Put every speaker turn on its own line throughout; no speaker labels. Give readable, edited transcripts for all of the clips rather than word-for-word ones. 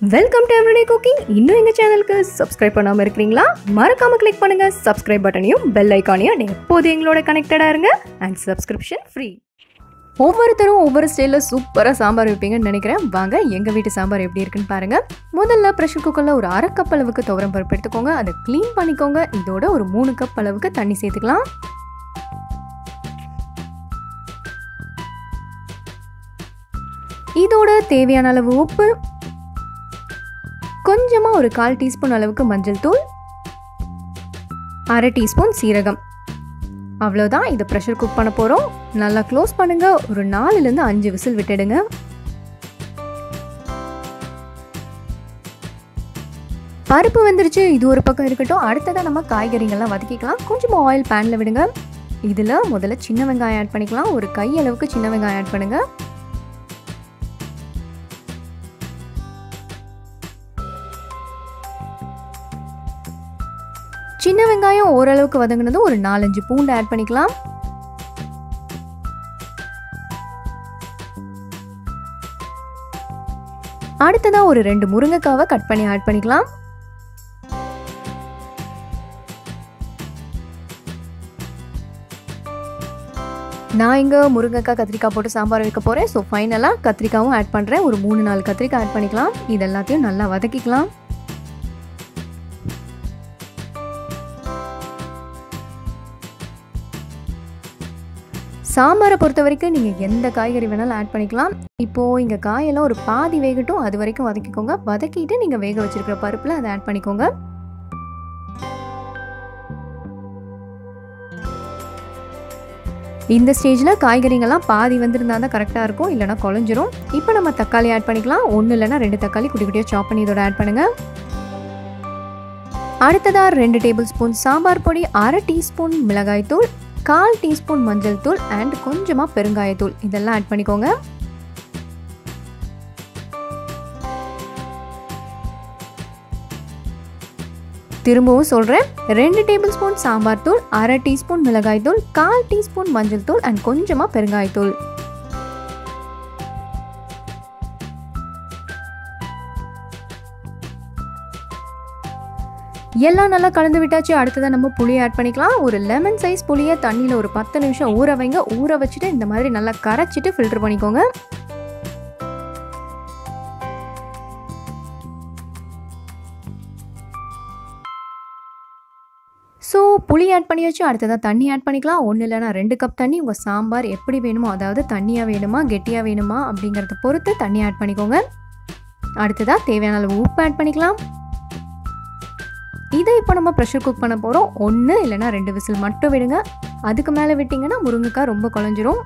Welcome to everyday cooking. இன்னும் எங்கள் சேனலுக்கு சப்ஸ்கிரைப் பண்ணாமல் இருக்கிறீங்களா? மறக்காமல் கிளிக் பண்ணுங்கள் சப்ஸ்கிரைப் பட்டனையும் பெல் ஐக்கானையும். எப்போது எங்களோட கனெக்டடாக இருங்க அண்ட் சப்ஸ்கிரிப்ஷன் ஃப்ரீ. ஒவ்வொருத்தரும் ஒவ்வொரு ஸ்டைலில் சூப்பராக சாம்பார் வைப்பீங்கன்னு நினைக்கிறேன். வாங்க எங்கள் வீட்டு சாம்பார் எப்படி இருக்குன்னு பாருங்கள். முதல்ல ப்ரெஷர் குக்கரில் ஒரு 1/2 கப் அளவுக்கு துவரம் பருப்பு எடுத்துக்கோங்க. அதை க்ளீன் பண்ணிக்கோங்க. இதோட ஒரு 3 கப் அளவுக்கு தண்ணி சேர்த்துக்கலாம். இதோட தேவையான அளவு உப்பு, கொஞ்சமாக ஒரு 1/4 டீஸ்பூன் அளவுக்கு மஞ்சள் தூள், 1/2 டீஸ்பூன் சீரகம். அவ்வளோதான். இதை ப்ரெஷர் குக் பண்ண போகிறோம். நல்லா க்ளோஸ் பண்ணுங்க. ஒரு 4லேருந்து 5 விசில் விட்டுடுங்க. பருப்பு வெந்துருச்சு. இது ஒரு பக்கம் இருக்கட்டும். அடுத்ததான் நம்ம காய்கறிகள்லாம் வதக்கிக்கலாம். கொஞ்சமாக ஆயில் பேனில் விடுங்க. இதில் முதல்ல சின்ன வெங்காயம் ஆட் பண்ணிக்கலாம். ஒரு கை அளவுக்கு சின்ன வெங்காயம் ஆட் பண்ணுங்க. சின்ன வெங்காயம் ஓரளவுக்கு வதங்கினதும் ஒரு 4-5 பூண்டு ஆட் பண்ணிக்கலாம். அடுத்ததா ஒரு 2 முருங்கைக்காவை கட் பண்ணி ஆட் பண்ணிக்கலாம். நான் இங்கே முருங்கைக்காய் கத்திரிக்காய் போட்டு சாம்பார் வைக்க போகிறேன். ஸோ ஃபைனலாக கத்திரிக்காவும் ஆட் பண்ணுறேன். ஒரு 3-4 கத்திரிக்காய் ஆட் பண்ணிக்கலாம். இது எல்லாத்தையும் நல்லா வதக்கிக்கலாம். சாம்பாரை பொறுத்த வரைக்கும் நீங்கள் எந்த காய்கறி வேணாலும் ஆட் பண்ணிக்கலாம். இப்போது இங்கே காயெல்லாம் ஒரு பாதி வேகட்டும். அது வரைக்கும் வதக்கிக்கோங்க. வதக்கிட்டு நீங்கள் வேக வச்சிருக்கிற பருப்பில் அதை ஆட் பண்ணிக்கோங்க. இந்த ஸ்டேஜில் காய்கறிங்கெல்லாம் பாதி வந்திருந்தா தான் கரெக்டாக இருக்கும், இல்லைனா குழஞ்சிரும். இப்போ நம்ம தக்காளி ஆட் பண்ணிக்கலாம். 1 இல்லைனா 2 தக்காளி குட்டி குட்டியாக சாப் பண்ணி இதோட ஆட் பண்ணுங்கள். அடுத்ததாக 2 டேபிள் ஸ்பூன் சாம்பார் பொடி, 1/2 டீஸ்பூன் மிளகாய் தூள், 1/4 டீஸ்பூன் மஞ்சள் தூள் அண்ட் கொஞ்சமாக பெருங்காயத்தூள் இதெல்லாம் ஆட் பண்ணிக்கோங்க. திரும்பவும் சொல்கிறேன். 2 டேபிள் ஸ்பூன் சாம்பார் தூள், 1/2 டீஸ்பூன் மிளகாய் தூள், 1/4 டீஸ்பூன் மஞ்சள் தூள் அண்ட் கொஞ்சமாக பெருங்காயத்தூள். எல்லாம் நல்லா கலந்து விட்டாச்சு. அடுத்ததான் நம்ம புளியை ஆட் பண்ணிக்கலாம். ஒரு லெமன் சைஸ் புளியை தண்ணியில் ஒரு 10 நிமிஷம் ஊற வைங்க. ஊற வச்சுட்டு இந்த மாதிரி நல்லா கரைச்சிட்டு ஃபில்டர் பண்ணிக்கோங்க. ஸோ புளி ஆட் பண்ணியாச்சு. அடுத்ததான் தண்ணி ஆட் பண்ணிக்கலாம். 1 இல்லைனா 2 கப் தண்ணி. உங்கள் சாம்பார் எப்படி வேணுமோ, அதாவது தண்ணியாக வேணுமா கெட்டியாக வேணுமா அப்படிங்கிறத பொறுத்து தண்ணி ஆட் பண்ணிக்கோங்க. அடுத்ததாக தேவையான அளவு உப்பு ஆட் பண்ணிக்கலாம். இதை இப்போ நம்ம ப்ரெஷர் குக் பண்ண போகிறோம். 1 இல்லைனா 2 விசில் மட்டும் விடுங்க. அதுக்கு மேலே விட்டிங்கன்னா முருங்கைக்காய் ரொம்ப குழஞ்சிரும்.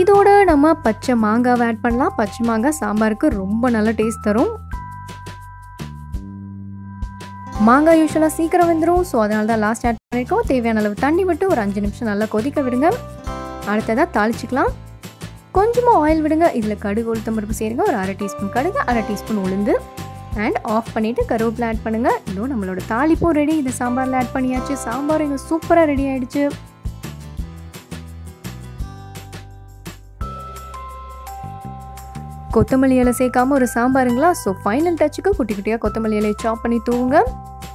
இதோட நம்ம பச்சை மாங்காவை ஆட் பண்ணலாம். பச்சை மாங்காய் சாம்பாருக்கு ரொம்ப நல்ல டேஸ்ட் தரும். மாங்காய் யூஸ்வலாக சீக்கிரம் வெந்துடும். ஸோ அதனால தான் லாஸ்ட் ஆட் பண்ணியிருக்கோம். தேவையான அளவு தண்ணி விட்டு ஒரு 5 நிமிஷம் நல்லா கொதிக்க விடுங்க. அடுத்ததாக தாளிச்சிக்கலாம். கொஞ்சமாக ஆயில் விடுங்க. இதில் கடுகு உளுத்தம் பருப்பு சேருங்க. ஒரு 1/2 டீஸ்பூன் கடுகு, 1/2 டீஸ்பூன் உளுந்து அண்ட் ஆஃப் பண்ணிவிட்டு கருவேப்பிலை ஆட் பண்ணுங்கள். இன்னும் நம்மளோட தாளிப்பும் ரெடி. இதை சாம்பாரில் ஆட் பண்ணியாச்சு. சாம்பார் இங்கே சூப்பராக ரெடி ஆகிடுச்சு. கொத்தமல்லி இலை சேர்க்காமல் ஒரு சாம்பாருங்களா? ஸோ ஃபைனல் டச்சுக்கு குட்டி குட்டியாக கொத்தமல்லி இலையை சாப் பண்ணி தூவுங்க.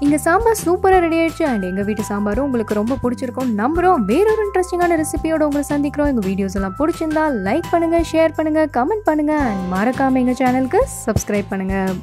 இங்கே சாம்பார் சூப்பராக ரெடி ஆயிடுச்சு. அண்ட் எங்கள் வீட்டு சாம்பாரும் உங்களுக்கு ரொம்ப பிடிச்சிருக்கும் நம்புகிறோம். வேறொரு இன்ட்ரெஸ்டிங்கான ரெசிபியோட உங்களை சந்திக்கிறோம். எங்கள் வீடியோஸ் எல்லாம் பிடிச்சிருந்தா லைக் பண்ணுங்கள், ஷேர் பண்ணுங்கள், கமெண்ட் பண்ணுங்கள் அண்ட் மறக்காமல் எங்கள் சேனலுக்கு சப்ஸ்கிரைப் பண்ணுங்கள்.